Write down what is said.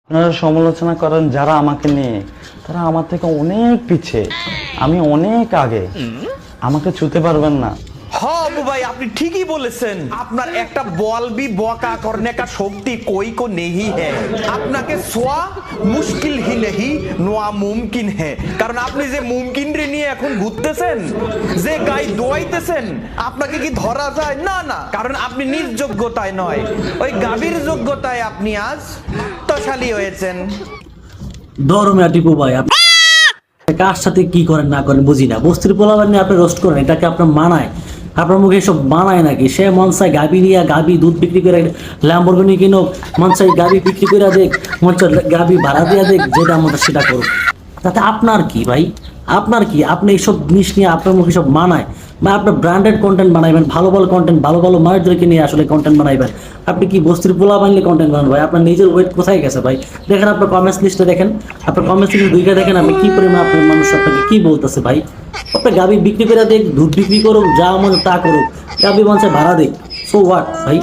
আপনারা সমালোচনা করেন যারা আমাকে নিয়ে, তারা আমার থেকে অনেক পিছে, আমি অনেক আগে, আমাকে ছুতে পারবেন না। हाँ अबू भाई আপনি ঠিকই বলেছেন আপনার একটা বল भी বকা करने का शक्ति कोई को नहीं है আপনাকে ছোঁয়া মুশকিল ही नहीं नामुमकिन है কারণ আপনি যে মুমকিন রে নিয়ে এখন ঘুরতেছেন যে গাই দোয়াইতেছেন আপনাকে কি ধরা যায় না না কারণ আপনি নিজ যোগ্যতায় নয় ওই গাভীর যোগ্যতায় আপনি আজ তশালি হয়েছেন ধর্মে টিপু ভাই আপনি কার সাথে কি করেন না করেন বুঝি না বস্তির পোলাবার নিয়ে আপনি রোস্ট করেন এটাকে আপনার মানায় আপনার মুখে সব মানায় নাকি সে মনসাই গাবি নিয়ে গাবি দুধ বিক্রি করে ল্যাম্বরগিনি কিনো মনসাই গাবি বিক্রি করে দেখ মনসাই গাবি ভাড়া দিয়ে দেখ যেটা আমরা সেটা করব তাতে আপনার কি ভাই আপনার কি আপনি এইসব জিনিস নিয়ে আপনার মুখে সব মানায় বা আপনার ব্র্যান্ডেড কন্টেন্ট বানাইবেন ভালো ভালো কন্টেন্ট ভালো ভালো মানুষদেরকে নিয়ে আসলে কন্টেন্ট বানাইবেন আপনি কি বস্তির পোলা বানলে কন্টেন্ট বানান ভাই আপনার নিজের ওয়েট কোথায় গেছে ভাই দেখেন আপনার কমেন্টস লিস্টে দেখেন আপনার কমেন্টস লিস্টে দুইটা দেখেন আপনি কি পরিমাণ আপনার মানুষ আপনাকে কি বলতেছে ভাই আপনি গাবি বিক্রি করে দেখ দুধ বিক্রি করুক যা মনে তা করুক গাবি মানুষের ভাড়া দেখ সো হোয়াট ভাই